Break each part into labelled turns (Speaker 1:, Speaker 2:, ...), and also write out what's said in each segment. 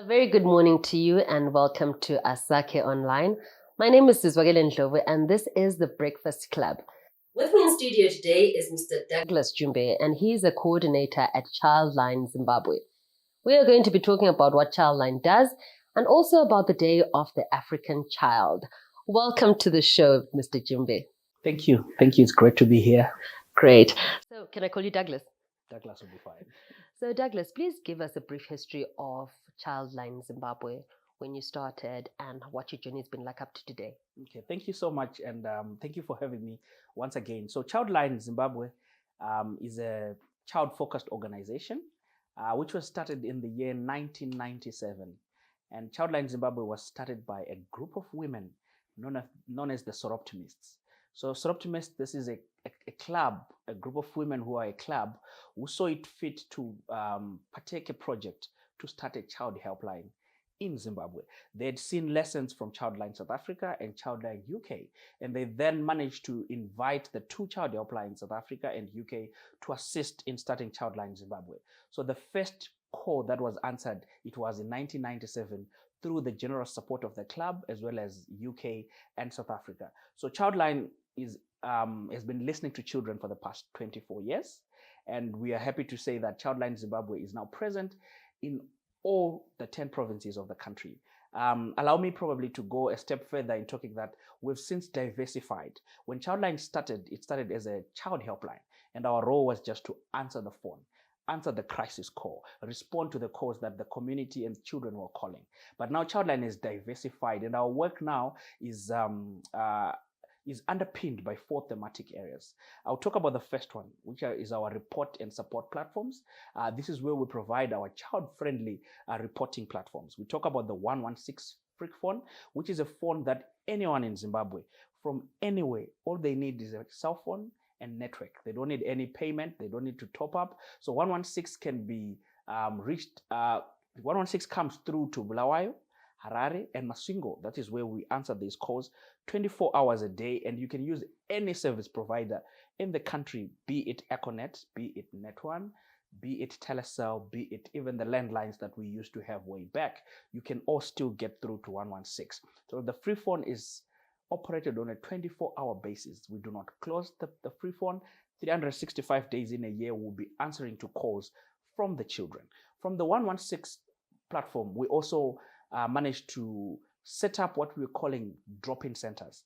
Speaker 1: A very good morning to you and welcome to Asake Online. My name is Sizwakele Ndlovu and this is the Breakfast Club. With me in studio today is Mr. Douglas Jumbe and he's a coordinator at Childline Zimbabwe. We are going to be talking about what Childline does and also about the Day of the African Child. Welcome to the show, Mr. Jumbe.
Speaker 2: Thank you. Thank you. It's great to be here.
Speaker 1: Great. So can I call you Douglas?
Speaker 2: Douglas will be fine.
Speaker 1: So Douglas, please give us a brief history of Childline Zimbabwe, when you started and what your journey has been like up to today.
Speaker 2: Okay, thank you so much, and thank you for having me once again. So Childline Zimbabwe is a child-focused organization which was started in the year 1997. And Childline Zimbabwe was started by a group of women known as the Soroptimists. So Soroptimists, this is a club, a group of women who are a club who saw it fit to partake a project to start a child helpline in Zimbabwe. They had seen lessons from Childline South Africa and Childline UK, and they then managed to invite the two child helplines, South Africa and UK, to assist in starting Childline Zimbabwe. So the first call that was answered, it was in 1997 through the generous support of the club as well as UK and South Africa. So Childline has been listening to children for the past 24 years, and we are happy to say that Childline Zimbabwe is now present in all the 10 provinces of the country. Allow me probably to go a step further in talking that we've since diversified. When Childline started, it started as a child helpline, and our role was just to answer the phone, answer the crisis call, respond to the calls that the community and children were calling. But now Childline is diversified, and our work now is underpinned by 4 thematic areas. I'll talk about the first one, which is our report and support platforms. This is where we provide our child-friendly reporting platforms. We talk about the 116 Freak Phone, which is a phone that anyone in Zimbabwe, from anywhere, all they need is a cell phone and network. They don't need any payment. They don't need to top up. So 116 can be reached. 116 comes through to Bulawayo, Harare, and Masvingo. That is where we answer these calls 24 hours a day, and you can use any service provider in the country, be it Econet, be it Net1, be it Telecel, be it even the landlines that we used to have way back. You can all still get through to 116. So the free phone is operated on a 24-hour basis. We do not close the free phone. 365 days in a year, we'll be answering to calls from the children. From the 116 platform, we also managed to set up what we're calling drop-in centers.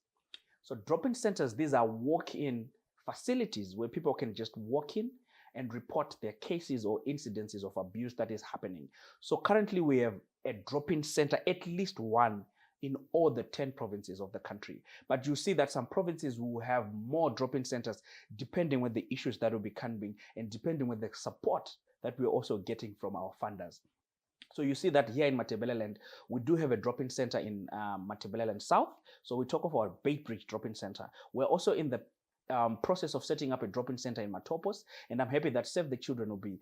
Speaker 2: So drop-in centers, these are walk-in facilities where people can just walk in and report their cases or incidences of abuse that is happening. So currently we have a drop-in center, at least one in all the 10 provinces of the country. But you see that some provinces will have more drop-in centers depending on the issues that will be coming and depending on the support that we're also getting from our funders. So you see that here in Matabeleland, we do have a drop-in center in Matabeleland South. So we talk of our Beitbridge drop-in center. We're also in the process of setting up a drop-in center in Matopos, and I'm happy that Save the Children will be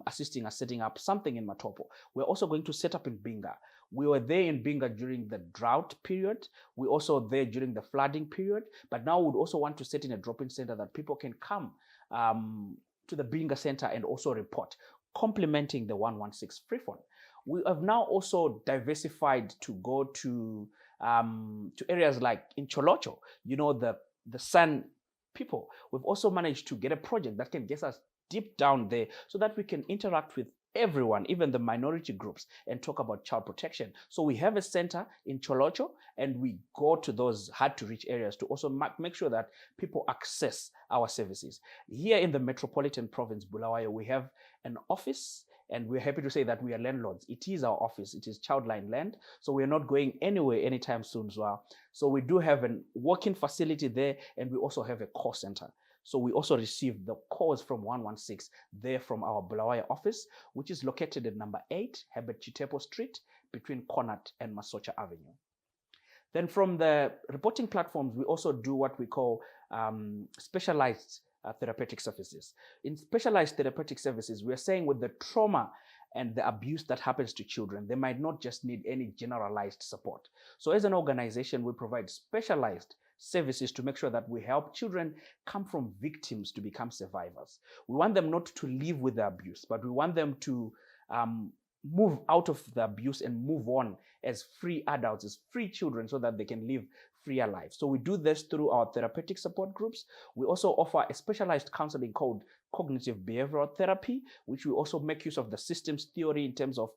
Speaker 2: assisting us setting up something in Matopo. We're also going to set up in Binga. We were there in Binga during the drought period. We're also there during the flooding period, but now we'd also want to set in a drop-in center that people can come to the Binga center and also report, complementing the 116 free phone. We have now also diversified to go to areas like in Cholocho, you know, the San people. We've also managed to get a project that can get us deep down there so that we can interact with everyone, even the minority groups, and talk about child protection. So we have a center in Cholocho, and we go to those hard-to-reach areas to also make sure that people access our services. Here in the metropolitan province, Bulawayo, we have an office, and we're happy to say that we are landlords. It is our office. It is Childline land. So we're not going anywhere anytime soon as well. So we do have a working facility there, and we also have a call center. So we also receive the calls from 116 there from our Bulawayo office, which is located at number 8 Herbert Chitepo Street between Connaught and Masocha Avenue. Then from the reporting platforms, we also do what we call specialized therapeutic services. In specialized therapeutic services, we are saying with the trauma and the abuse that happens to children, they might not just need any generalized support. So as an organization, we provide specialized services to make sure that we help children come from victims to become survivors. We want them not to live with the abuse, but we want them to move out of the abuse and move on as free adults, as free children, so that they can live freer lives. So we do this through our therapeutic support groups. We also offer a specialized counseling called cognitive behavioral therapy, which we also make use of the systems theory in terms of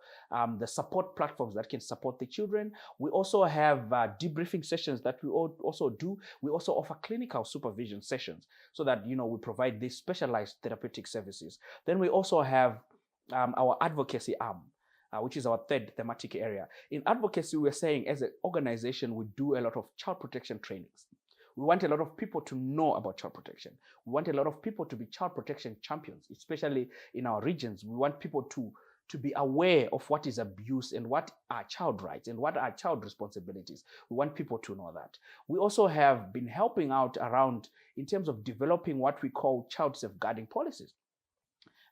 Speaker 2: the support platforms that can support the children. We also have debriefing sessions that we also do. We also offer clinical supervision sessions so that, we provide these specialized therapeutic services. Then we also have our advocacy arm, which is our third thematic area. In advocacy, we're saying as an organization, we do a lot of child protection trainings. We want a lot of people to know about child protection. We want a lot of people to be child protection champions, especially in our regions. We want people to be aware of what is abuse and what are child rights and what are child responsibilities. We want people to know that. We also have been helping out around in terms of developing what we call child safeguarding policies.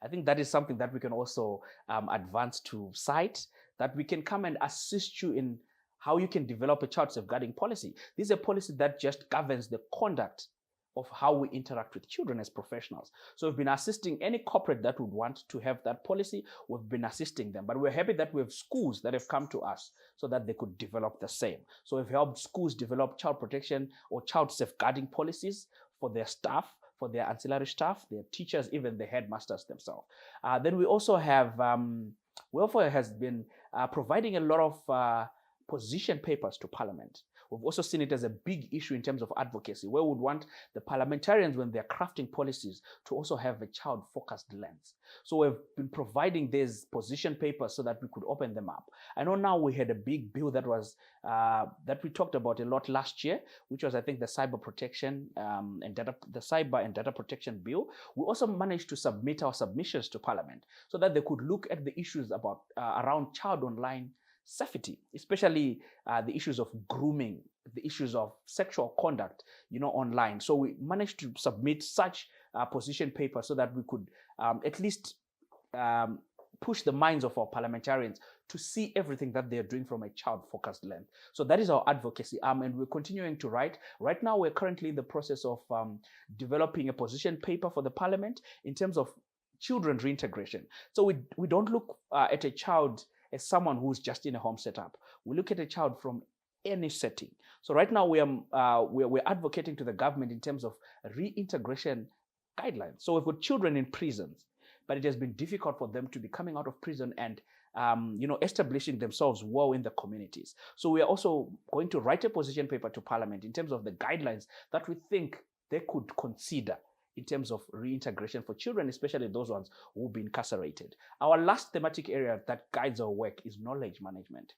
Speaker 2: I think that is something that we can also advance to site, that we can come and assist you in how you can develop a child safeguarding policy. This is a policy that just governs the conduct of how we interact with children as professionals. So we've been assisting any corporate that would want to have that policy. We've been assisting them, but we're happy that we have schools that have come to us so that they could develop the same. So we've helped schools develop child protection or child safeguarding policies for their staff, for their ancillary staff, their teachers, even the headmasters themselves. Then we also have, Welfare has been providing a lot of position papers to Parliament. We've also seen it as a big issue in terms of advocacy, where we would want the parliamentarians, when they're crafting policies, to also have a child-focused lens. So we've been providing these position papers so that we could open them up. I know now we had a big bill that was that we talked about a lot last year, which was, I think, the cyber protection the cyber and data protection bill. We also managed to submit our submissions to Parliament so that they could look at the issues about around child online safety, especially the issues of grooming, the issues of sexual conduct, online. So we managed to submit such position paper so that we could at least push the minds of our parliamentarians to see everything that they're doing from a child-focused lens. So that is our advocacy arm, and we're continuing to write. Right now, we're currently in the process of developing a position paper for the Parliament in terms of children reintegration. So we don't look at a child as someone who's just in a home setup. We look at a child from any setting. So right now we're advocating to the government in terms of reintegration guidelines. So we've got children in prisons, but it has been difficult for them to be coming out of prison and establishing themselves well in the communities. So we are also going to write a position paper to Parliament in terms of the guidelines that we think they could consider in terms of reintegration for children, especially those ones who will be incarcerated. Our last thematic area that guides our work is knowledge management.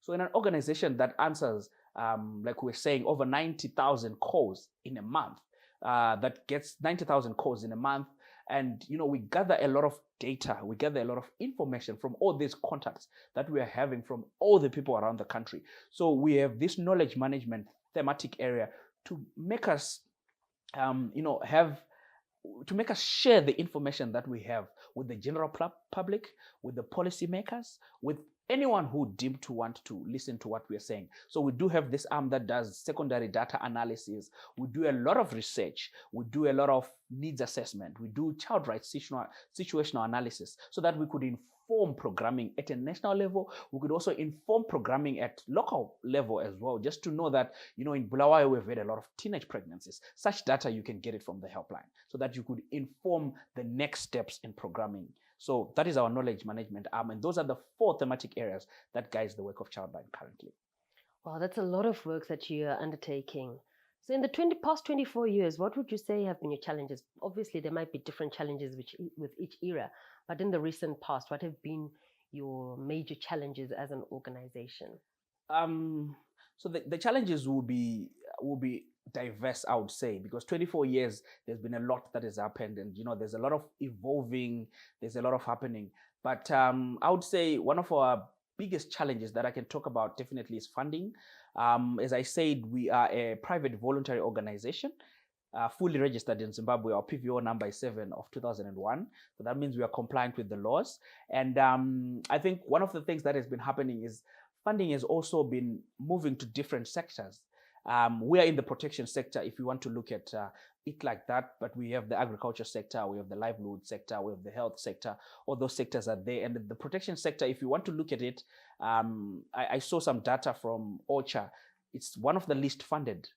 Speaker 2: So in an organization that answers, like we're saying, over 90,000 calls in a month, that gets 90,000 calls in a month, and we gather a lot of data, we gather a lot of information from all these contacts that we are having from all the people around the country. So we have this knowledge management thematic area to make us, to make us share the information that we have with the general public, with the policymakers, with anyone who deemed to want to listen to what we are saying. So we do have this arm that does secondary data analysis. We do a lot of research. We do a lot of needs assessment. We do child rights situational analysis so that we could inform programming at a national level. We could also inform programming at local level as well, just to know that, in Bulawayo, we've had a lot of teenage pregnancies. Such data, you can get it from the helpline so that you could inform the next steps in programming. So that is our knowledge management arm. And those are the 4 thematic areas that guides the work of Childline currently.
Speaker 1: Wow, that's a lot of work that you are undertaking. So in the past 24 years, what would you say have been your challenges? Obviously, there might be different challenges with each era, but in the recent past, what have been your major challenges as an organization?
Speaker 2: So the challenges will be diverse, I would say, because 24 years, there's been a lot that has happened, and there's a lot of evolving, there's a lot of happening. But I would say one of our biggest challenges that I can talk about definitely is funding. As I said, we are a private voluntary organization, fully registered in Zimbabwe. Our PVO number is 7 of 2001. So that means we are compliant with the laws. And I think one of the things that has been happening is funding has also been moving to different sectors. We are in the protection sector, if you want to look at it like that, but we have the agriculture sector, we have the livelihood sector, we have the health sector. All those sectors are there. And the protection sector, if you want to look at it, I saw some data from OCHA. It's one of the least funded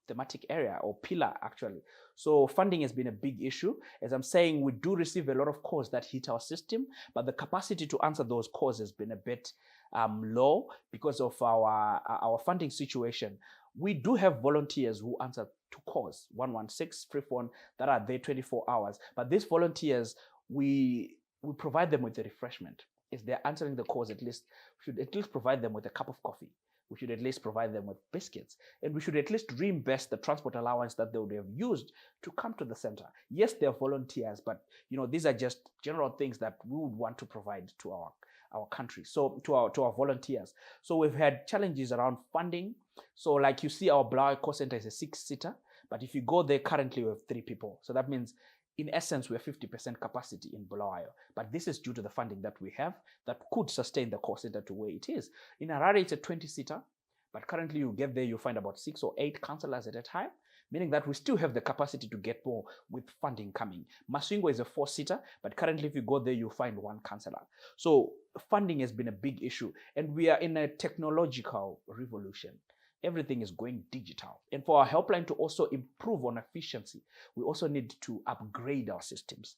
Speaker 2: thematic area or pillar, actually. So funding has been a big issue. As I'm saying, we do receive a lot of calls that hit our system, but the capacity to answer those calls has been a bit low because of our funding situation. We do have volunteers who answer to calls, 116 free phone, that are there 24 hours. But these volunteers, we provide them with a refreshment. If they're answering the calls, at least we should at least provide them with a cup of coffee. We should at least provide them with biscuits, and we should at least reimburse the transport allowance that they would have used to come to the center. Yes, they're volunteers, but these are just general things that we would want to provide to our country, so to our volunteers. So we've had challenges around funding. So like you see, our Bulawayo call center is a 6-seater, but if you go there currently, we have 3 people. So that means in essence, we have 50% capacity in Bulawayo, but this is due to the funding that we have that could sustain the call center to where it is. In Harare, it's a 20-seater, but currently you get there, you find about 6 or 8 counselors at a time, meaning that we still have the capacity to get more with funding coming. Masvingo is a 4-seater, but currently if you go there, you find 1 counselor. So funding has been a big issue, and we are in a technological revolution. Everything is going digital. And for our helpline to also improve on efficiency, we also need to upgrade our systems.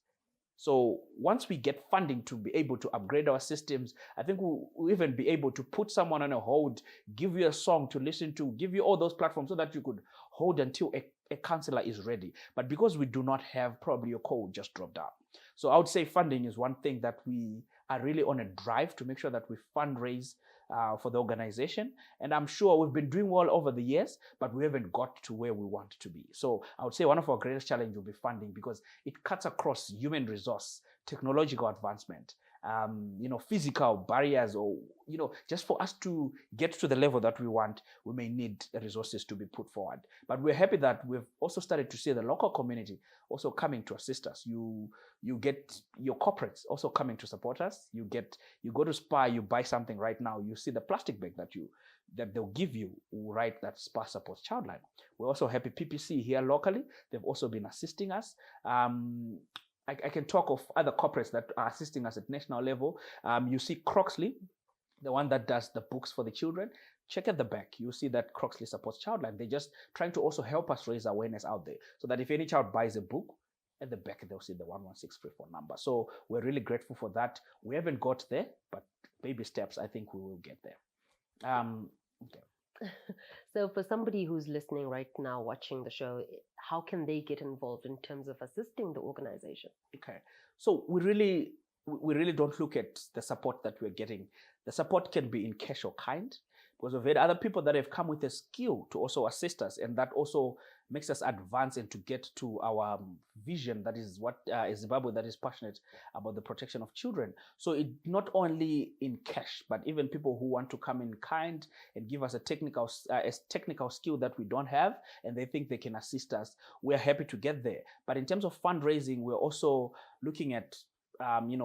Speaker 2: So once we get funding to be able to upgrade our systems, I think we'll even be able to put someone on a hold, give you a song to listen to, give you all those platforms so that you could hold until a counselor is ready. But because we do not have, probably your call just dropped out. So I would say funding is one thing that we are really on a drive to make sure that we fundraise for the organization. And I'm sure we've been doing well over the years, but we haven't got to where we want to be. So I would say one of our greatest challenges will be funding, because it cuts across human resource, technological advancement, physical barriers, or, just for us to get to the level that we want, we may need resources to be put forward. But we're happy that we've also started to see the local community also coming to assist us. You get your corporates also coming to support us. You go to Spar, you buy something right now, you see the plastic bag that they'll give you, right, that Spar supports Childline. We're also happy PPC here locally. They've also been assisting us. I can talk of other corporates that are assisting us at national level. You see Croxley, the one that does the books for the children. Check at the back. You see that Croxley supports Childline. They're just trying to also help us raise awareness out there, so that if any child buys a book, at the back they'll see the 116 free phone number. So we're really grateful for that. We haven't got there, but baby steps, I think we will get there. Okay.
Speaker 1: So for somebody who's listening right now, watching the show, how can they get involved in terms of assisting the organization?
Speaker 2: Okay. So we really don't look at the support that we're getting. The support can be in cash or kind, because we've had other people that have come with a skill to also assist us, and that also makes us advance and to get to our vision. That is what is Zimbabwe that is passionate about the protection of children. So it not only in cash, but even people who want to come in kind and give us a technical skill that we don't have, and they think they can assist us. We're happy to get there. But in terms of fundraising, we're also looking at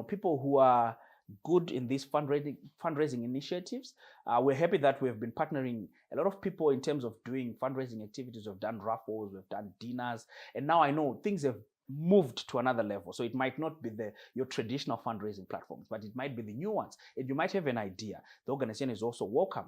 Speaker 2: people who are good in these fundraising initiatives. We're happy that we've been partnering a lot of people in terms of doing fundraising activities. We've done raffles, we've done dinners, and now I know things have moved to another level. So it might not be your traditional fundraising platforms, but it might be the new ones. And you might have an idea. The organization is also welcome.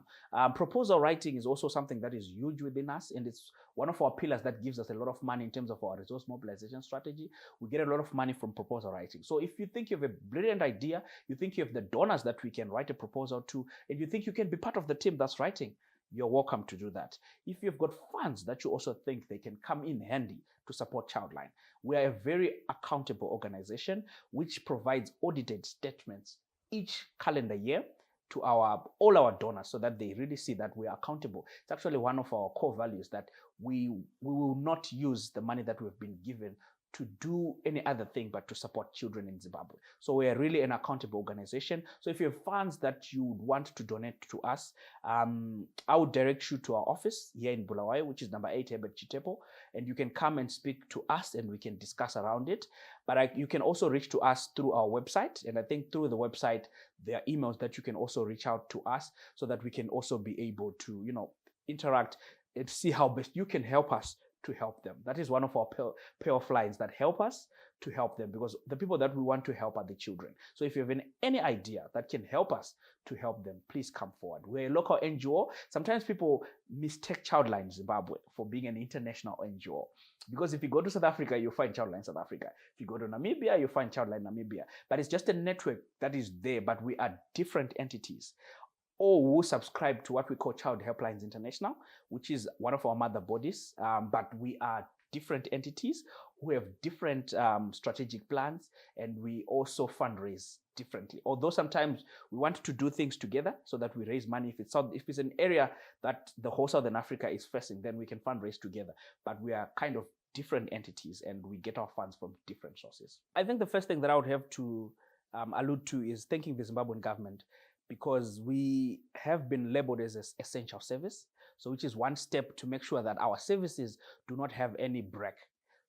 Speaker 2: Proposal writing is also something that is huge within us, and it's one of our pillars that gives us a lot of money in terms of our resource mobilization strategy. We get a lot of money from proposal writing. So if you think you have a brilliant idea, you think you have the donors that we can write a proposal to, and you think you can be part of the team that's writing, you're welcome to do that. If you've got funds that you also think they can come in handy to support Childline, we are a very accountable organization which provides audited statements each calendar year to all our donors, so that they really see that we are accountable. It's actually one of our core values, that we will not use the money that we've been given to do any other thing but to support children in Zimbabwe. So we are really an accountable organization. So if you have funds that you would want to donate to us, I would direct you to our office here in Bulawayo, which is number 8 Herbert Chitepo, and you can come and speak to us and we can discuss around it. But you can also reach to us through our website, and I think through the website there are emails that you can also reach out to us, so that we can also be able to interact. and see how best you can help us to help them. That is one of our payoff lines that help us to help them, because the people that we want to help are the children. So if you have any idea that can help us to help them, please come forward. We're a local NGO. Sometimes people mistake Childline Zimbabwe for being an international NGO, because if you go to South Africa, you find Childline South Africa. If you go to Namibia, you find Childline Namibia. But it's just a network that is there, but we are different entities. Or who subscribe to what we call Child Helplines International, which is one of our mother bodies, but we are different entities who have different strategic plans, and we also fundraise differently. Although sometimes we want to do things together so that we raise money. If it's an area that the whole Southern Africa is facing, then we can fundraise together. But we are kind of different entities, and we get our funds from different sources. I think the first thing that I would have to allude to is thanking the Zimbabwean government, because we have been labeled as an essential service, so which is one step to make sure that our services do not have any break.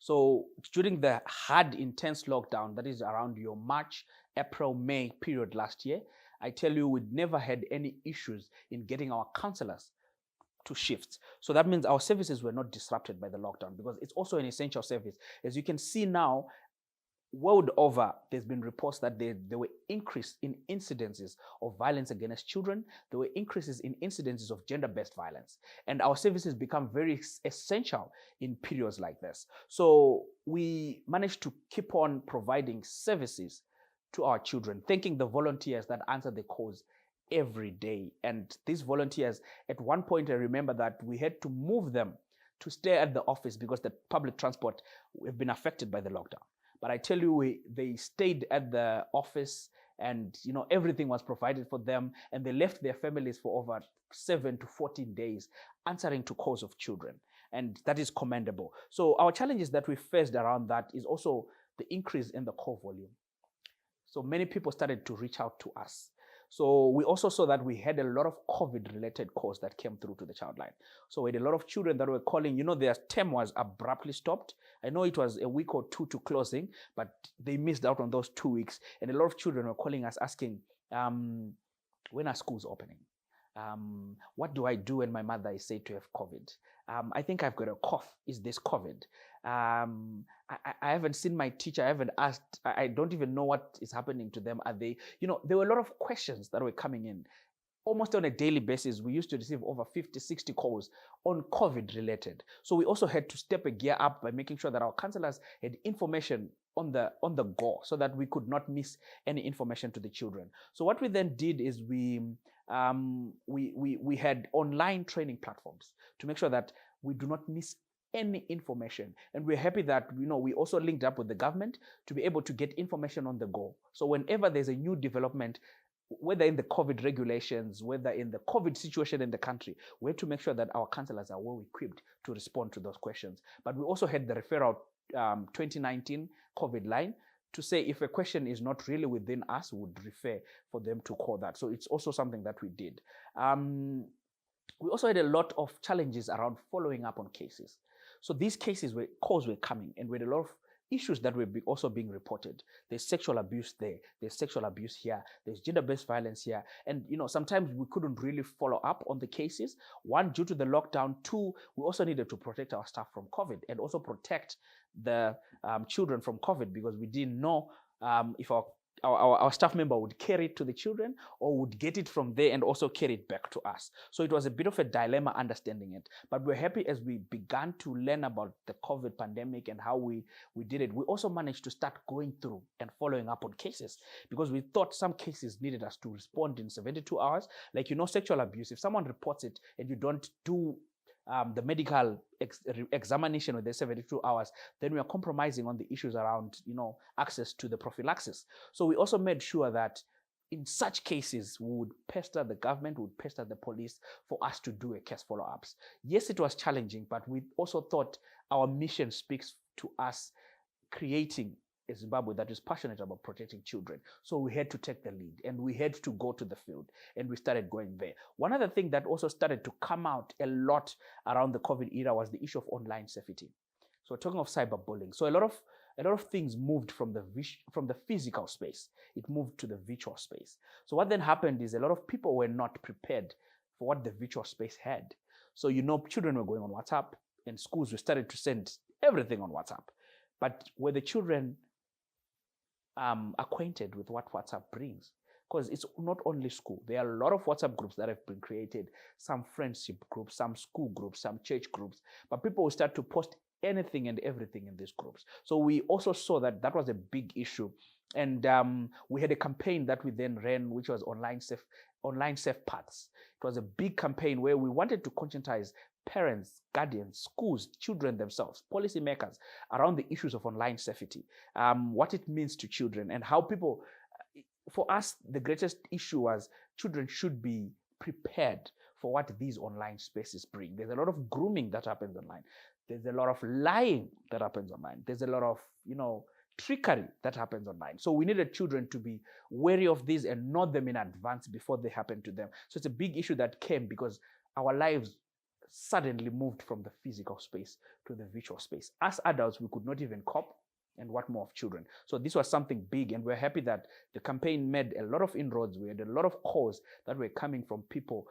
Speaker 2: So during the hard, intense lockdown, that is around your March, April, May period last year, I tell you, we'd never had any issues in getting our counselors to shift. So that means our services were not disrupted by the lockdown, because it's also an essential service. As you can see now, world over, there's been reports that there were increase in incidences of violence against children. There were increases in incidences of gender-based violence. And our services become very essential in periods like this. So we managed to keep on providing services to our children, thanking the volunteers that answer the calls every day. And these volunteers, at one point, I remember that we had to move them to stay at the office because the public transport have been affected by the lockdown. But I tell you, they stayed at the office, and everything was provided for them, and they left their families for over 7 to 14 days answering to calls of children. And that is commendable. So our challenges that we faced around that is also the increase in the call volume. So many people started to reach out to us. So we also saw that we had a lot of COVID-related calls that came through to the Childline. So we had a lot of children that were calling. Their term was abruptly stopped. I know it was a week or two to closing, but they missed out on those 2 weeks. And a lot of children were calling us asking, when are schools opening? What do I do when my mother is said to have COVID? I think I've got a cough. Is this COVID? I haven't seen my teacher. I haven't asked. I don't even know what is happening to them. Are they, there were a lot of questions that were coming in. Almost on a daily basis, we used to receive over 50, 60 calls on COVID related. So we also had to step a gear up by making sure that our counselors had information on the go, so that we could not miss any information to the children. So what we then did is we had online training platforms to make sure that we do not miss any information. And we're happy that we also linked up with the government to be able to get information on the go. So whenever there's a new development, whether in the COVID regulations, whether in the COVID situation in the country, we have to make sure that our counselors are well equipped to respond to those questions. But we also had the referral 2019 COVID line to say if a question is not really within us, we would refer for them to call that. So it's also something that we did. We also had a lot of challenges around following up on cases. So these calls were coming, and we had a lot of issues that were also being reported. There's sexual abuse there, there's sexual abuse here, there's gender-based violence here. And sometimes we couldn't really follow up on the cases. One, due to the lockdown. Two, we also needed to protect our staff from COVID and also protect the children from COVID, because we didn't know if our staff member would carry it to the children or would get it from there and also carry it back to us. So it was a bit of a dilemma understanding it. But we're happy as we began to learn about the COVID pandemic and how we did it. We also managed to start going through and following up on cases, because we thought some cases needed us to respond in 72 hours. Like, sexual abuse, if someone reports it and you don't do the medical examination within 72 hours, then we are compromising on the issues around, access to the prophylaxis. So we also made sure that in such cases, we would pester the government, we would pester the police for us to do a case follow-ups. Yes, it was challenging, but we also thought our mission speaks to us creating a Zimbabwe that is passionate about protecting children. So we had to take the lead, and we had to go to the field, and we started going there. One other thing that also started to come out a lot around the COVID era was the issue of online safety. So we're talking of cyberbullying. So a lot of things moved from the physical space. It moved to the virtual space. So what then happened is a lot of people were not prepared for what the virtual space had. So, children were going on WhatsApp, and schools were started to send everything on WhatsApp. But were the children acquainted with what WhatsApp brings? Because it's not only school. There are a lot of WhatsApp groups that have been created, some friendship groups, some school groups, some church groups. But people will start to post anything and everything in these groups. So we also saw that was a big issue. And we had a campaign that we then ran, which was online safe paths. It was a big campaign where we wanted to conscientize parents, guardians, schools, children themselves, policymakers around the issues of online safety, what it means to children, and how people, for us, the greatest issue was children should be prepared for what these online spaces bring. There's a lot of grooming that happens online. There's a lot of lying that happens online. There's a lot of, trickery that happens online. So we needed children to be wary of these and know them in advance before they happen to them. So it's a big issue that came because our lives suddenly moved from the physical space to the virtual space. As adults, we could not even cope, and what more of children? So this was something big, and we're happy that the campaign made a lot of inroads. We had a lot of calls that were coming from people,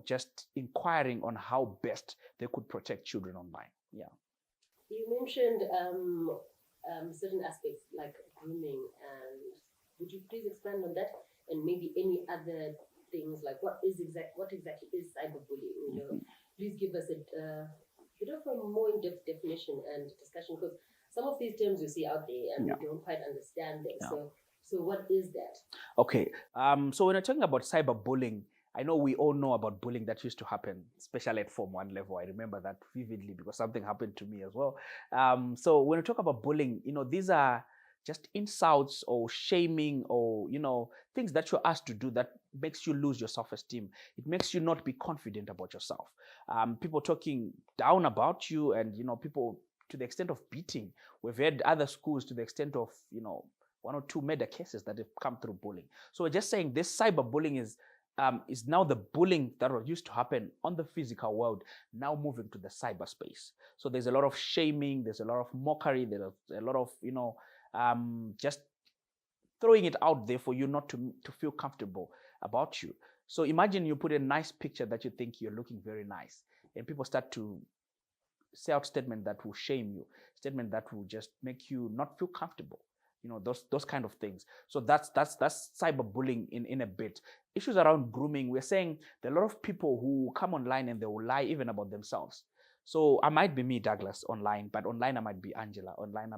Speaker 2: just inquiring on how best they could protect children online. Yeah.
Speaker 1: You mentioned certain aspects like grooming, and would you please expand on that, and maybe any other things like what exactly is cyberbullying? Please give us a bit of a more in-depth definition and discussion, because some of these terms you see out there and we don't quite understand them. Yeah. So what is that?
Speaker 2: Okay. So when we're talking about cyberbullying, I know we all know about bullying that used to happen, especially at Form 1 level. I remember that vividly because something happened to me as well. So when we talk about bullying, these are just insults or shaming or, things that you're asked to do that makes you lose your self-esteem. It makes you not be confident about yourself. People talking down about you, and, people to the extent of beating. We've had other schools to the extent of, 1 or 2 murder cases that have come through bullying. So we're just saying this cyberbullying is now the bullying that used to happen on the physical world, now moving to the cyberspace. So there's a lot of shaming, there's a lot of mockery, there's a lot of, just throwing it out there for you not to feel comfortable about you. So imagine you put a nice picture that you think you're looking very nice, and people start to say out statements that will shame you, statements that will just make you not feel comfortable. Those kind of things. So that's cyberbullying in a bit. Issues around grooming, we're saying there are a lot of people who come online and they will lie even about themselves. So I might be me, Douglas, online, but online I might be Angela. Online I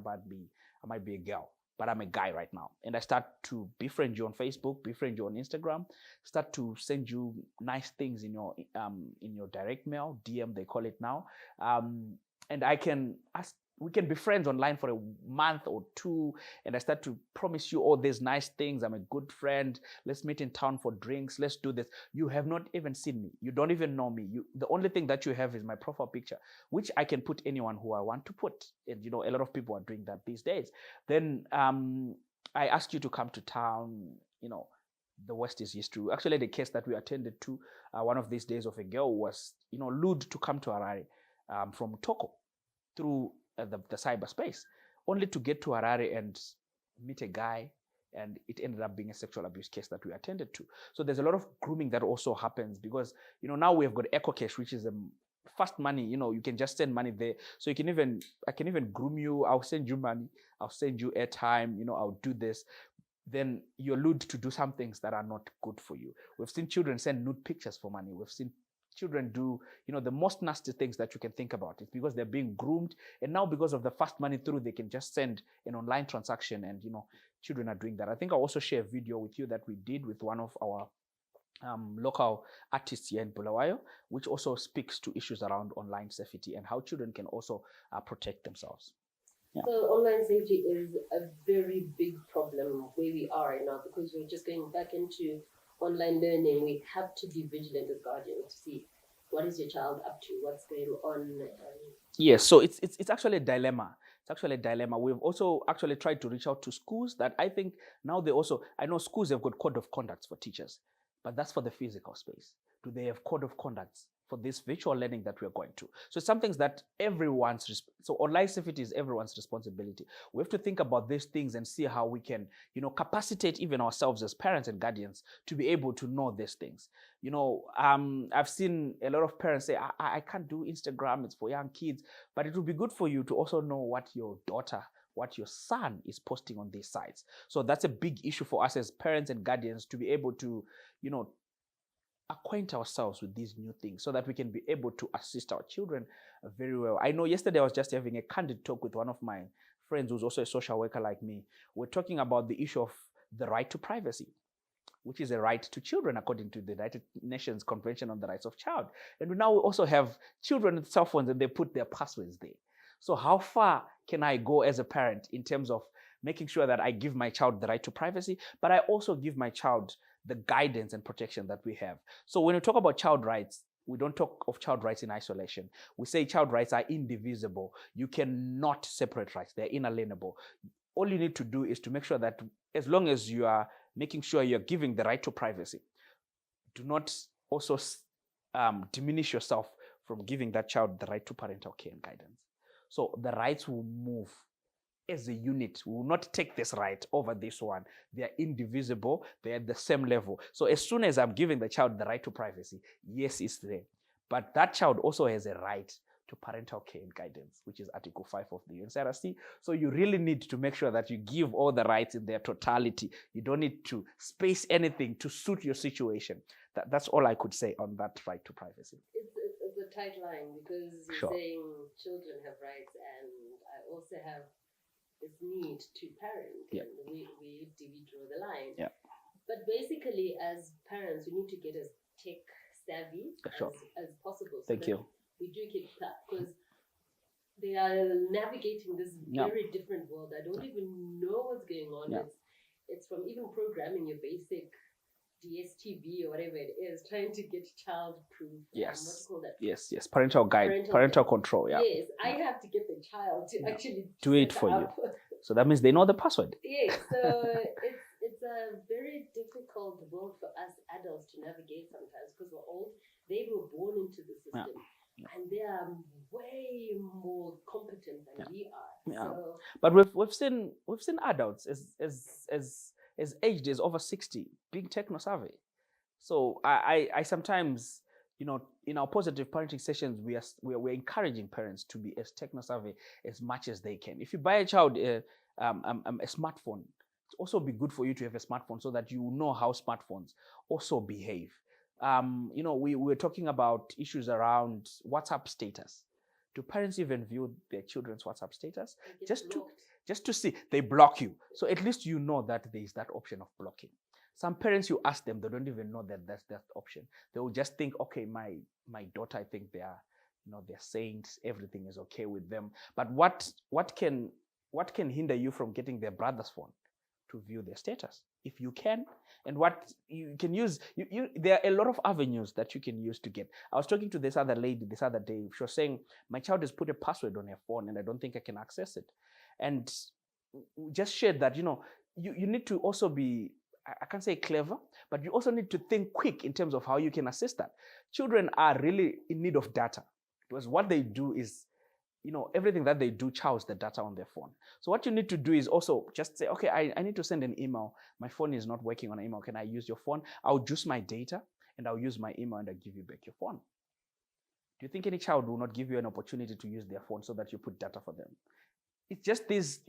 Speaker 2: might be a girl, but I'm a guy right now. And I start to befriend you on Facebook, befriend you on Instagram, start to send you nice things in your direct mail, DM they call it now. And we can be friends online for a month or 2, and I start to promise you all these nice things. I'm a good friend. Let's meet in town for drinks. Let's do this. You have not even seen me. You don't even know me. The only thing that you have is my profile picture, which I can put anyone who I want to put. And, a lot of people are doing that these days. Then I ask you to come to town. The West is history. Actually, the case that we attended to one of these days of a girl was, lured to come to Harare from Toko through the cyberspace, only to get to Harare and meet a guy, and it ended up being a sexual abuse case that we attended to. So there's a lot of grooming that also happens because, now we have got EcoCash, which is fast money. You can just send money there. So I can even groom you. I'll send you money. I'll send you airtime. I'll do this. Then you're lured to do some things that are not good for you. We've seen children send nude pictures for money. We've seen children do, the most nasty things that you can think about. It's because they're being groomed. And now because of the fast money through, they can just send an online transaction, and, children are doing that. I think I'll also share a video with you that we did with one of our local artists here in Bulawayo, which also speaks to issues around online safety and how children can also protect themselves.
Speaker 1: Yeah. So online safety is a very big problem where we are right now, because we're just going back into online learning. We have to be vigilant as guardians to see what is your child up to, what's going on.
Speaker 2: Yes, so it's actually a dilemma. It's actually a dilemma. We've also actually tried to reach out to schools that I think now I know schools have got code of conduct for teachers, but that's for the physical space. Do they have code of conduct for this virtual learning that we're going to. So some things that so online safety is everyone's responsibility. We have to think about these things and see how we can, capacitate even ourselves as parents and guardians to be able to know these things. I've seen a lot of parents say, I can't do Instagram, it's for young kids, but it would be good for you to also know what your daughter, what your son is posting on these sites. So that's a big issue for us as parents and guardians to be able to, acquaint ourselves with these new things so that we can be able to assist our children very well. I know yesterday I was just having a candid talk with one of my friends who's also a social worker like me. We're talking about the issue of the right to privacy, which is a right to children according to the United Nations Convention on the Rights of Child. And now we also have children with cell phones and they put their passwords there. So how far can I go as a parent in terms of making sure that I give my child the right to privacy, but I also give my child the guidance and protection that we have? So when we talk about child rights, we don't talk of child rights in isolation. We say child rights are indivisible. You cannot separate rights. They're inalienable. All you need to do is to make sure that as long as you are making sure you're giving the right to privacy, do not also diminish yourself from giving that child the right to parental care and guidance. So the rights will move as a unit. We will not take this right over this one. They are indivisible. They're at the same level. So as soon as I'm giving the child the right to privacy, yes, it's there. But that child also has a right to parental care and guidance, which is Article 5 of the UNCRC. So you really need to make sure that you give all the rights in their totality. You don't need to space anything to suit your situation. That's all I could say on that right to privacy.
Speaker 1: It's a tight line because you're saying children have rights, and I also have this need to parent.
Speaker 2: Yeah.
Speaker 1: And where do we draw the line?
Speaker 2: Yeah.
Speaker 1: But basically, as parents, we need to get as tech savvy as possible.
Speaker 2: Thank you.
Speaker 1: We do keep that because they are navigating this very different world. I don't even know what's going on.
Speaker 2: Yeah.
Speaker 1: It's from even programming your basic DSTV or whatever it is, trying to get child-proof.
Speaker 2: Yes.
Speaker 1: What do you call that?
Speaker 2: Yes. Parental guide, parental control. Yeah.
Speaker 1: Yes, I have to get the child to actually
Speaker 2: do it for you. So that means they know the password.
Speaker 1: Yes. So it's a very difficult world for us adults to navigate sometimes because we're old. They were born into the system. Yeah. And they are way more competent than we are.
Speaker 2: Yeah.
Speaker 1: So,
Speaker 2: but we've seen adults as aged as over 60 being techno savvy. So I sometimes, in our positive parenting sessions, we're encouraging parents to be as techno savvy as much as they can. If you buy a child a smartphone, it's also be good for you to have a smartphone so that you know how smartphones also behave. We were talking about issues around WhatsApp status. Do parents even view their children's WhatsApp status? Just to see, they block you. So at least you know that there is that option of blocking. Some parents, you ask them, they don't even know that that's that option. They will just think, okay, my daughter, I think they're saints, everything is okay with them. But what can hinder you from getting their brother's phone to view their status? If you can, and what you can use, there are a lot of avenues that you can use to get. I was talking to this other lady this other day. She was saying, my child has put a password on her phone and I don't think I can access it. And just shared that, you need to also be, I can't say clever, but you also need to think quick in terms of how you can assist that. Children are really in need of data because what they do is, everything that they do chows the data on their phone. So what you need to do is also just say, okay, I need to send an email. My phone is not working on an email. Can I use your phone? I'll juice my data and I'll use my email and I'll give you back your phone. Do you think any child will not give you an opportunity to use their phone so that you put data for them? It's just these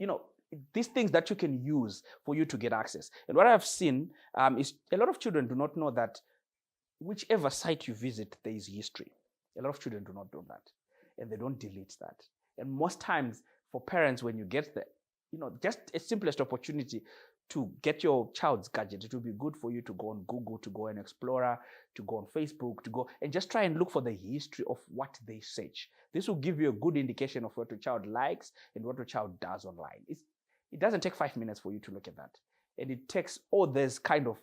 Speaker 2: things that you can use for you to get access. And what I've seen is a lot of children do not know that whichever site you visit, there is history. A lot of children do not know that. And they don't delete that. And most times for parents, when you get there, just a simplest opportunity to get your child's gadget, it will be good for you to go on Google, to go on Explorer, to go on Facebook, to go and just try and look for the history of what they search. This will give you a good indication of what your child likes and what your child does online. It doesn't take 5 minutes for you to look at that. And it takes all these kind of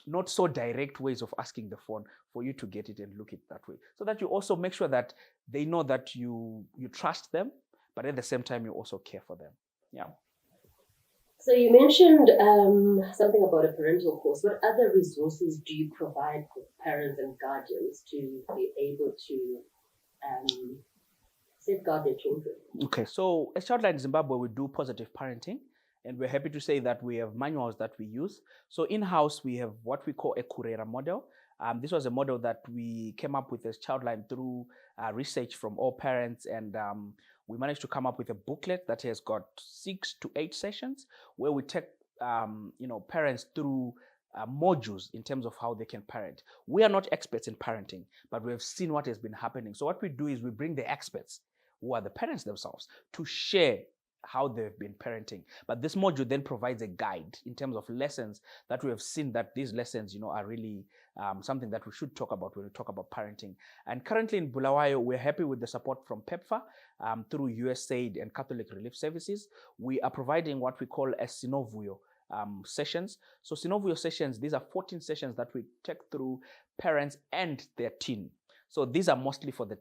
Speaker 2: not so direct ways of asking the phone for you to get it and look it that way. So that you also make sure that they know that you trust them, but at the same time, you also care for them. Yeah.
Speaker 1: So you mentioned something about a parental course. What other resources do you provide for parents and guardians to be able to um, safeguard their children?
Speaker 2: Okay, so at Childline Zimbabwe, we do positive parenting, and we're happy to say that we have manuals that we use. So in-house, we have what we call a Kurera model. This was a model that we came up with as Childline through research from all parents, and we managed to come up with a booklet that has got 6 to 8 sessions where we take parents through modules in terms of how they can parent. We are not experts in parenting, but we have seen what has been happening. So what we do is we bring the experts who are the parents themselves to share how they've been parenting. But this module then provides a guide in terms of lessons that we have seen that these lessons, are really something that we should talk about when we talk about parenting. And currently in Bulawayo, we're happy with the support from PEPFAR through USAID and Catholic Relief Services. We are providing what we call a Sinovuyo sessions. So Sinovuyo sessions, these are 14 sessions that we take through parents and their teen. So these are mostly for the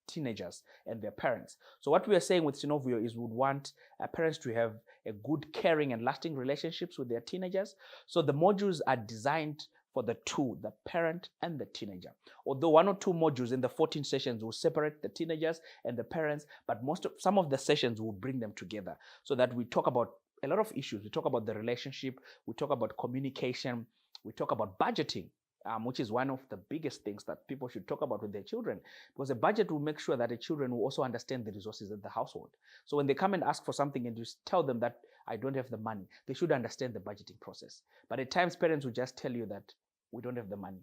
Speaker 2: teenagers and their parents. So what we are saying with Synovio is we would want parents to have a good, caring, and lasting relationships with their teenagers. So the modules are designed for the two, the parent and the teenager. Although 1 or 2 modules in the 14 sessions will separate the teenagers and the parents, but some of the sessions will bring them together so that we talk about a lot of issues. We talk about the relationship, we talk about communication, we talk about budgeting, which is one of the biggest things that people should talk about with their children, because a budget will make sure that the children will also understand the resources of the household. So when they come and ask for something and you tell them that I don't have the money, they should understand the budgeting process. But at times parents will just tell you that we don't have the money.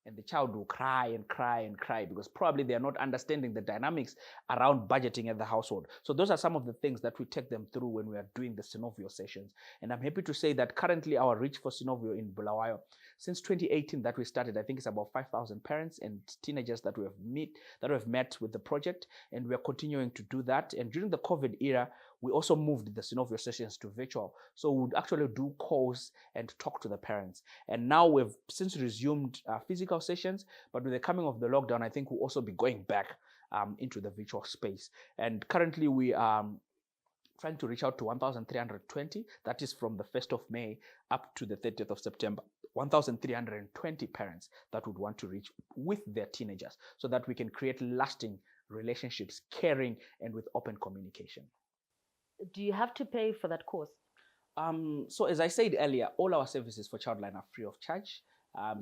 Speaker 2: And the child will cry and cry and cry because probably they are not understanding the dynamics around budgeting at the household. So those are some of the things that we take them through when we are doing the Synovio sessions. And I'm happy to say that currently our reach for Synovio in Bulawayo, since 2018 that we started, I think it's about 5,000 parents and teenagers that we have met with the project, and we are continuing to do that. And during the COVID era, we also moved the Synovio sessions to virtual. So we would actually do calls and talk to the parents. And now we've since resumed physical sessions, but with the coming of the lockdown, I think we'll also be going back into the virtual space. And currently we are trying to reach out to 1,320. That is from the 1st of May up to the 30th of September. 1,320 parents that would want to reach with their teenagers so that we can create lasting relationships, caring, and with open communication.
Speaker 1: Do you have to pay for that course?
Speaker 2: So as I said earlier, all our services for Childline are free of charge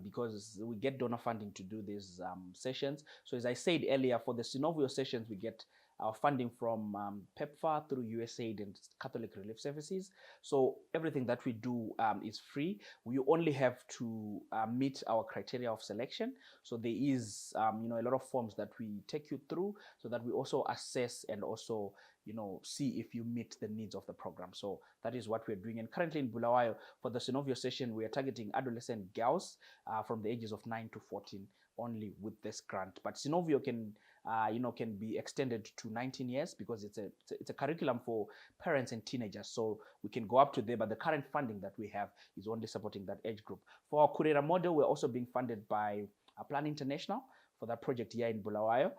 Speaker 2: because we get donor funding to do these sessions. So as I said earlier, for the Synovio sessions, we get our funding from PEPFAR through USAID and Catholic Relief Services. So everything that we do is free. We only have to meet our criteria of selection. So there is a lot of forms that we take you through so that we also assess and also see if you meet the needs of the program. So that is what we're doing. And currently in Bulawayo, for the Synovio session, we are targeting adolescent girls from the ages of 9 to 14 only with this grant. But Synovio can be extended to 19 years because it's a curriculum for parents and teenagers. So we can go up to there, but the current funding that we have is only supporting that age group. For our Kurera model, we're also being funded by Plan International for that project here in Bulawayo.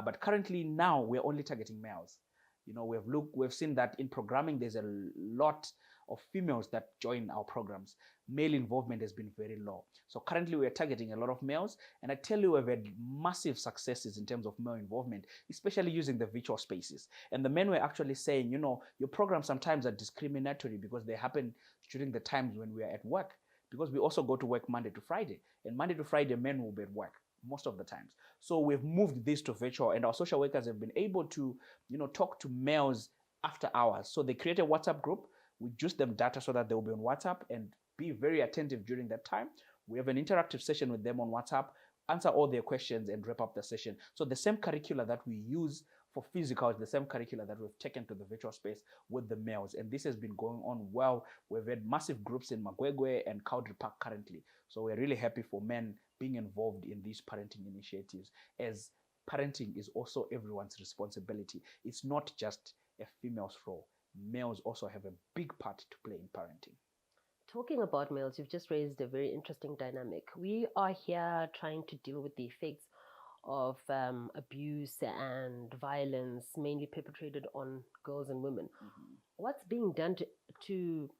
Speaker 2: But currently now we're only targeting males. We've seen that in programming, there's a lot of females that join our programs. Male involvement has been very low. So currently we're targeting a lot of males. And I tell you, we've had massive successes in terms of male involvement, especially using the virtual spaces. And the men were actually saying, your programs sometimes are discriminatory because they happen during the times when we are at work. Because we also go to work Monday to Friday. And Monday to Friday, men will be at work most of the times. So we've moved this to virtual, and our social workers have been able to, talk to males after hours. So they create a WhatsApp group. We juice them data so that they'll be on WhatsApp and be very attentive during that time. We have an interactive session with them on WhatsApp, answer all their questions, and wrap up the session. So the same curricula that we use for physical is the same curricula that we've taken to the virtual space with the males. And this has been going on well. We've had massive groups in Magwegwe and Cowdrey Park currently. So we're really happy for men being involved in these parenting initiatives, as parenting is also everyone's responsibility. It's not just a female's role. Males also have a big part to play in parenting.
Speaker 1: Talking about males, you've just raised a very interesting dynamic. We are here trying to deal with the effects of abuse and violence, mainly perpetrated on girls and women. What's being done to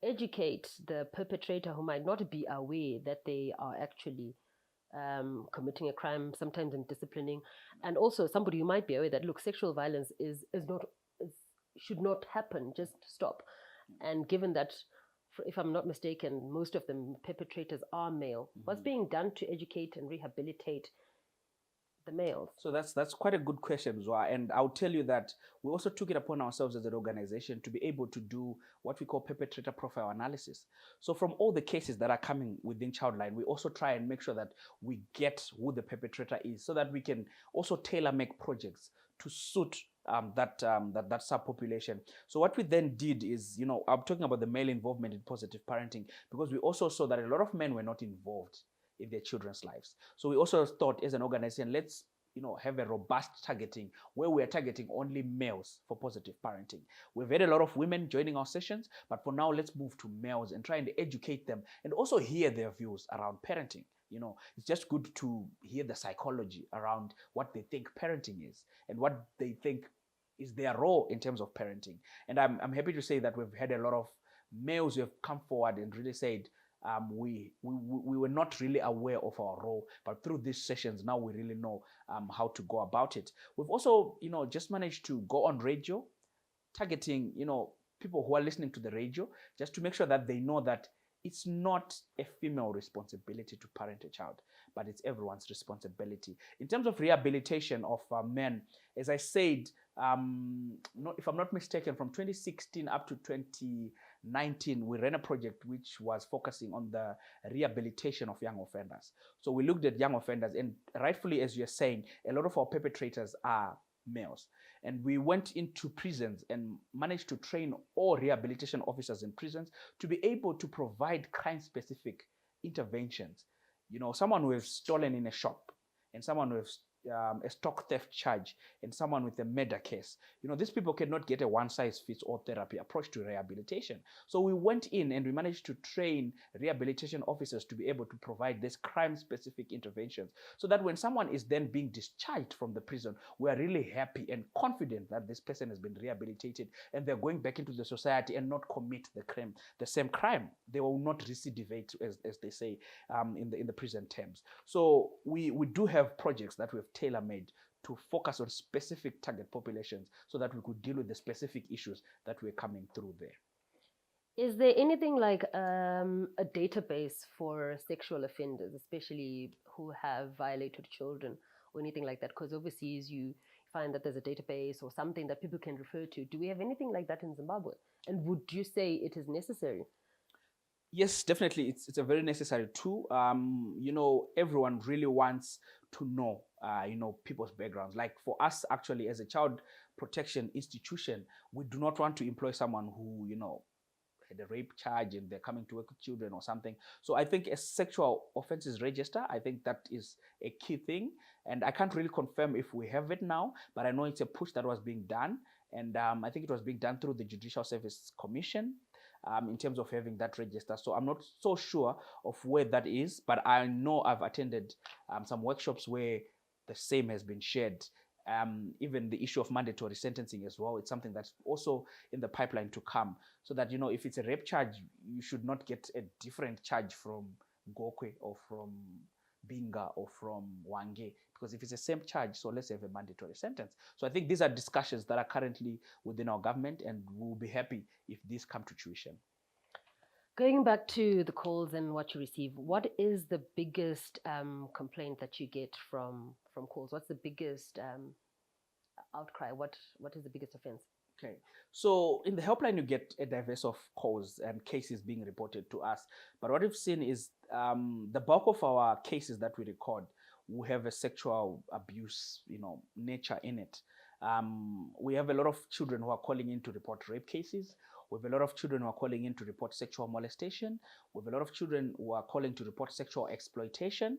Speaker 1: educate the perpetrator who might not be aware that they are actually committing a crime, sometimes in disciplining, and also somebody who might be aware that look, sexual violence is not is, should not happen, just stop. And given that, if I'm not mistaken, most of the perpetrators are male, what's being done to educate and rehabilitate the males?
Speaker 2: So that's quite a good question, Zwa. And I'll tell you that we also took it upon ourselves as an organization to be able to do what we call perpetrator profile analysis. So from all the cases that are coming within Childline, we also try and make sure that we get who the perpetrator is, so that we can also tailor make projects to suit that subpopulation. So what we then did is, I'm talking about the male involvement in positive parenting, because we also saw that a lot of men were not involved in their children's lives. So we also thought as an organization, let's have a robust targeting where we are targeting only males for positive parenting. We've had a lot of women joining our sessions, but for now, let's move to males and try and educate them and also hear their views around parenting. It's just good to hear the psychology around what they think parenting is and what they think is their role in terms of parenting. And I'm happy to say that we've had a lot of males who have come forward and really said, we were not really aware of our role, but through these sessions now we really know how to go about it. We've also just managed to go on radio, targeting people who are listening to the radio, just to make sure that they know that it's not a female responsibility to parent a child, but it's everyone's responsibility. In terms of rehabilitation of men, as I said, if I'm not mistaken, from 2016 up to 2019, we ran a project which was focusing on the rehabilitation of young offenders. So we looked at young offenders, and rightfully, as you're saying, a lot of our perpetrators are males. And we went into prisons and managed to train all rehabilitation officers in prisons to be able to provide crime-specific interventions. Someone who has stolen in a shop, and someone who has a stock theft charge, and someone with a murder case. These people cannot get a one-size-fits-all therapy approach to rehabilitation. So we went in and we managed to train rehabilitation officers to be able to provide these crime-specific interventions, so that when someone is then being discharged from the prison, we are really happy and confident that this person has been rehabilitated and they're going back into the society and not commit the same crime. They will not recidivate, as they say in the prison terms. So we do have projects that we've tailor-made to focus on specific target populations, so that we could deal with the specific issues that we're coming through there.
Speaker 1: Is there anything like a database for sexual offenders, especially who have violated children or anything like that? Because overseas you find that there's a database or something that people can refer to. Do we have anything like that in Zimbabwe? And would you say it is necessary?
Speaker 2: Yes, definitely. It's a very necessary tool. Everyone really wants to know, people's backgrounds. Like for us, actually, as a child protection institution, we do not want to employ someone who, had a rape charge and they're coming to work with children or something. So I think a sexual offenses register, I think that is a key thing. And I can't really confirm if we have it now, but I know it's a push that was being done. And I think it was being done through the Judicial Service Commission. In terms of having that register. So I'm not so sure of where that is, but I know I've attended some workshops where the same has been shared. Even the issue of mandatory sentencing as well, it's something that's also in the pipeline to come, so that, if it's a rape charge, you should not get a different charge from Gokwe or from Binga or from Wange, because if it's the same charge, so let's have a mandatory sentence. So I think these are discussions that are currently within our government, and we'll be happy if these come to fruition.
Speaker 1: Going back to the calls and what you receive, what is the biggest complaint that you get from calls? What's the biggest outcry? What is the biggest offense?
Speaker 2: Okay, so in the helpline, you get a diverse of calls and cases being reported to us. But what we've seen is the bulk of our cases that we record will have a sexual abuse, nature in it. We have a lot of children who are calling in to report rape cases. We have a lot of children who are calling in to report sexual molestation. We have a lot of children who are calling to report sexual exploitation,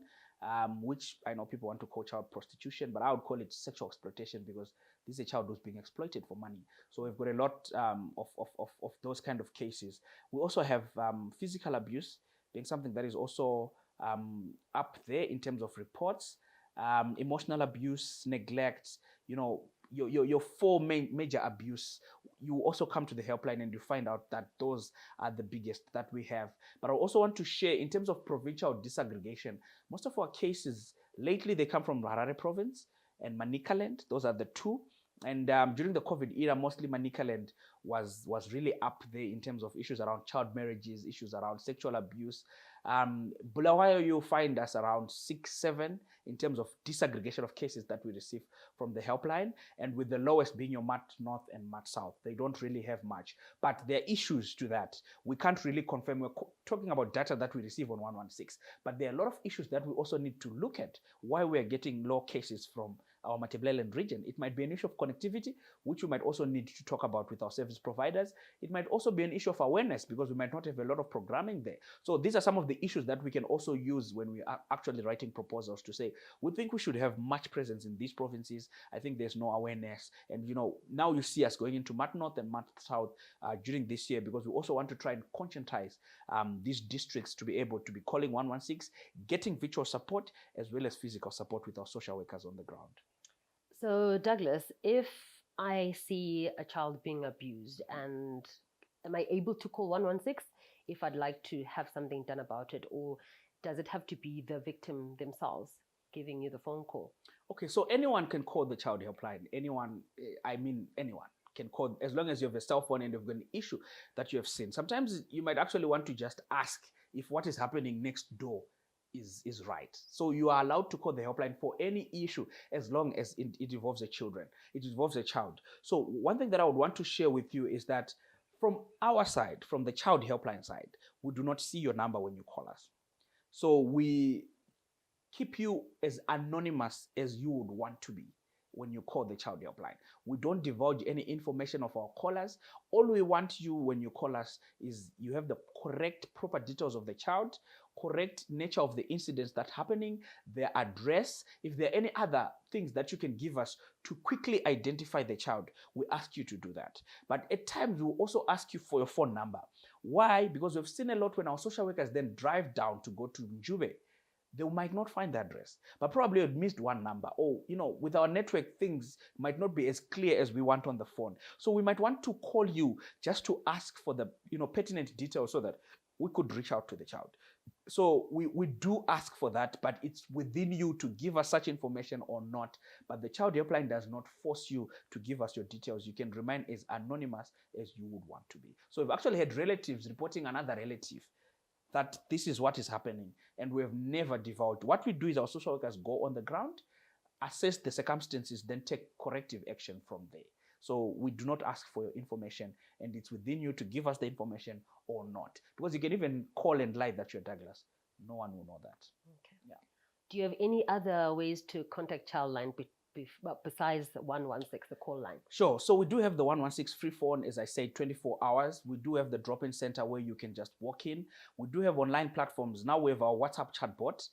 Speaker 2: which I know people want to call child prostitution, but I would call it sexual exploitation, because this is a child who's being exploited for money. So we've got a lot of those kind of cases. We also have physical abuse being something that is also up there in terms of reports. emotional abuse, neglect, your four major abuse, you also come to the helpline and you find out that those are the biggest that we have. But I also want to share in terms of provincial disaggregation, most of our cases lately, they come from Harare province and Manicaland. Those are the two. And during the COVID era, mostly Manicaland was really up there in terms of issues around child marriages, issues around sexual abuse. Bulawayo, you'll find us around 6, 7 in terms of disaggregation of cases that we receive from the helpline, and with the lowest being your Mat North and Mat South. They don't really have much, but there are issues to that. We can't really confirm. We're talking about data that we receive on 116, but there are a lot of issues that we also need to look at why we are getting low cases from our Matabeleland region. It might be an issue of connectivity, which we might also need to talk about with our service providers. It might also be an issue of awareness because we might not have a lot of programming there. So these are some of the issues that we can also use when we are actually writing proposals to say, we think we should have much presence in these provinces. I think there's no awareness. And now you see us going into Mat North and Mat South during this year because we also want to try and conscientize these districts to be able to be calling 116, getting virtual support as well as physical support with our social workers on the ground.
Speaker 1: So, Douglas, if I see a child being abused, and am I able to call 116 if I'd like to have something done about it, or does it have to be the victim themselves giving you the phone call?
Speaker 2: Okay, so anyone can call the child helpline. Anyone can call, as long as you have a cell phone and you've got an issue that you have seen. Sometimes you might actually want to just ask if what is happening next door is right. So you are allowed to call the helpline for any issue as long as it involves a child. So one thing that I would want to share with you is that from our side, from the child helpline side, we do not see your number when you call us. So we keep you as anonymous as you would want to be when you call the child helpline. We don't divulge any information of our callers. All we want you when you call us is you have the correct, proper details of the child, correct nature of the incidents that's happening, their address. If there are any other things that you can give us to quickly identify the child, we ask you to do that. But at times, we'll also ask you for your phone number. Why? Because we've seen a lot when our social workers then drive down to go to Jumbe. They might not find the address, but probably you've missed one number. Or, with our network, things might not be as clear as we want on the phone. So we might want to call you just to ask for the, pertinent details so that we could reach out to the child. So we do ask for that, but it's within you to give us such information or not. But the child helpline does not force you to give us your details. You can remain as anonymous as you would want to be. So we've actually had relatives reporting another relative that this is what is happening, and we have never divulged. What we do is our social workers go on the ground, assess the circumstances, then take corrective action from there. So we do not ask for your information, and it's within you to give us the information or not. Because you can even call and lie that you're Douglas. No one will know that.
Speaker 1: Okay.
Speaker 2: Yeah.
Speaker 1: Do you have any other ways to contact Childline besides the 116, the call line?
Speaker 2: Sure. So we do have the 116 free phone, as I said, 24 hours. We do have the drop-in center where you can just walk in. We do have online platforms. Now we have our WhatsApp chatbot.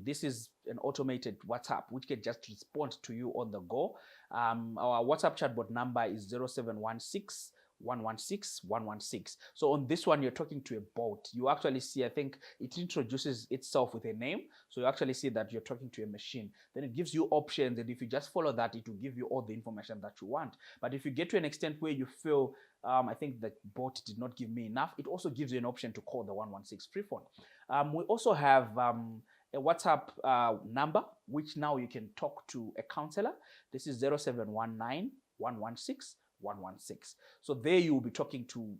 Speaker 2: This is an automated WhatsApp which can just respond to you on the go. Our WhatsApp chatbot number is 0716 116 116. So on this one, you're talking to a bot. You actually see, I think it introduces itself with a name. So you actually see that you're talking to a machine. Then it gives you options. And if you just follow that, it will give you all the information that you want. But if you get to an extent where you feel, I think the bot did not give me enough, it also gives you an option to call the 116 free phone. We also have a WhatsApp number, which now you can talk to a counselor. This is 0719 116 116. So there you will be talking to,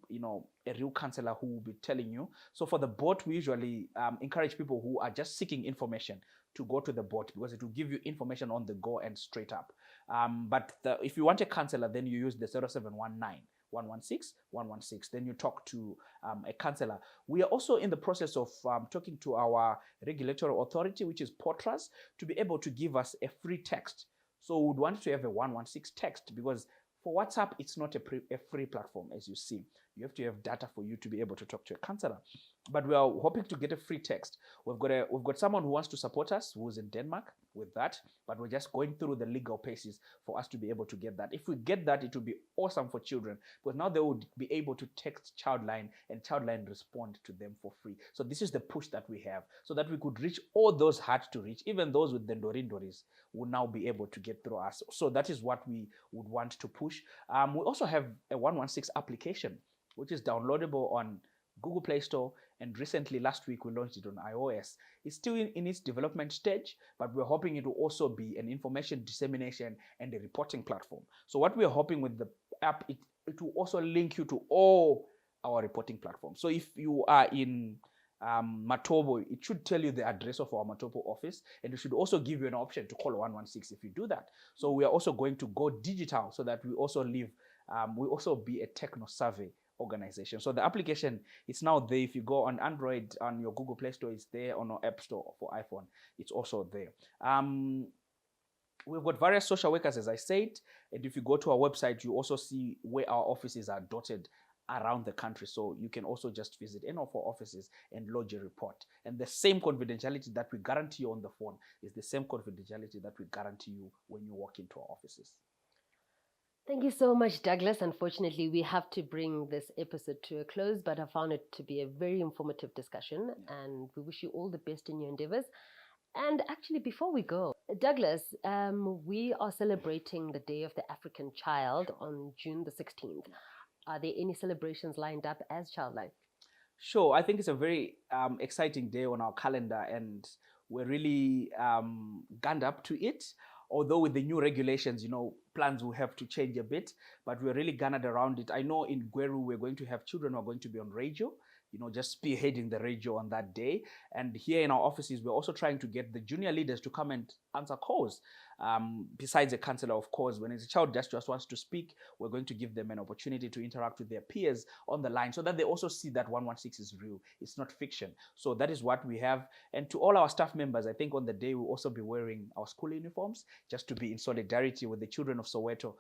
Speaker 2: a real counselor who will be telling you. So for the bot, we usually encourage people who are just seeking information to go to the bot because it will give you information on the go and straight up. But if you want a counselor, then you use the 0719 116 116. Then you talk to a counselor. We are also in the process of talking to our regulatory authority, which is POTRAS, to be able to give us a free text. So we would want to have a 116 text because for WhatsApp, it's not a free platform, as you see. You have to have data for you to be able to talk to a counselor. but we are hoping to get a free text. We've got someone who wants to support us who's in Denmark with that, but we're just going through the legal paces for us to be able to get that. If we get that, it will be awesome for children, because now they would be able to text Childline and Childline respond to them for free. So this is the push that we have, so that we could reach all those hard to reach, even those with the Doris will now be able to get through us. So that is what we would want to push. We also have a 116 application, which is downloadable on Google Play Store, and recently last week we launched it on iOS. It's still in its development stage, but we're hoping it will also be an information dissemination and a reporting platform. So what we're hoping with the app, it will also link you to all our reporting platforms. So if you are in Matobo, it should tell you the address of our Matobo office, and it should also give you an option to call 116 if you do that. So we are also going to go digital, so that we also we also be a techno survey organization. So the application is now there. If you go on Android, on your Google Play Store, it's there. On our App Store for iPhone, it's also there. We've got various social workers, as I said, and if you go to our website, you also see where our offices are dotted around the country. So you can also just visit any of our offices and lodge a report. And the same confidentiality that we guarantee you on the phone is the same confidentiality that we guarantee you when you walk into our offices.
Speaker 1: Thank you so much, Douglas. Unfortunately, we have to bring this episode to a close, but I found it to be a very informative discussion, and we wish you all the best in your endeavors. And actually, before we go, Douglas, we are celebrating the Day of the African Child on June the 16th. Are there any celebrations lined up as Childline?
Speaker 2: Sure. I think it's a very exciting day on our calendar, and we're really gunned up to it. Although with the new regulations, plans will have to change a bit, but we're really garnered around it. I know in Gweru, we're going to have children who are going to be on radio, just spearheading the radio on that day. And here in our offices, we're also trying to get the junior leaders to come and answer calls. Besides a counselor, of course, when it's a child that just wants to speak, we're going to give them an opportunity to interact with their peers on the line, so that they also see that 116 is real. It's not fiction. So that is what we have. And to all our staff members, I think on the day we'll also be wearing our school uniforms, just to be in solidarity with the children of Soweto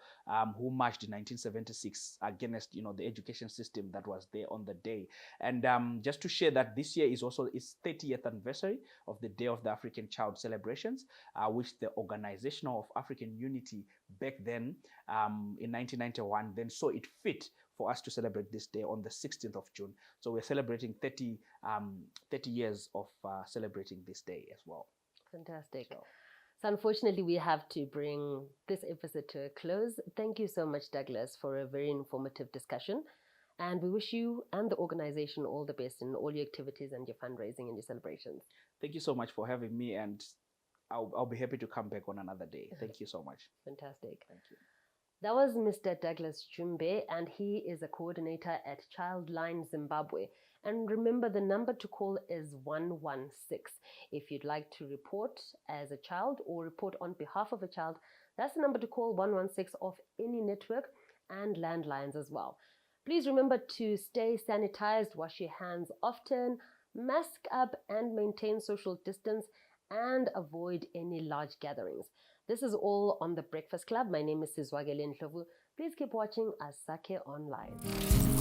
Speaker 2: who marched in 1976 against the education system that was there on the day. And just to share that this year is also its 30th anniversary of the Day of the African Child celebrations, which the Organization of African Unity back then in 1991 then saw it fit for us to celebrate this day on the 16th of June. So we're celebrating 30 years of celebrating this day as well.
Speaker 1: Fantastic. So unfortunately, we have to bring this episode to a close. Thank you so much, Douglas, for a very informative discussion. And we wish you and the organization all the best in all your activities and your fundraising and your celebrations.
Speaker 2: Thank you so much for having me, and I'll be happy to come back on another day. Thank you so much.
Speaker 1: Fantastic.
Speaker 2: Thank you.
Speaker 1: That was Mr. Douglas Jumbe, and he is a coordinator at Childline Zimbabwe. And remember, the number to call is 116. If you'd like to report as a child or report on behalf of a child, that's the number to call, 116, of any network, and landlines as well. Please remember to stay sanitized, wash your hands often, mask up and maintain social distance, and avoid any large gatherings. This is all on The Breakfast Club. My name is Sizwakele Ndlovu. Please keep watching Asake Online.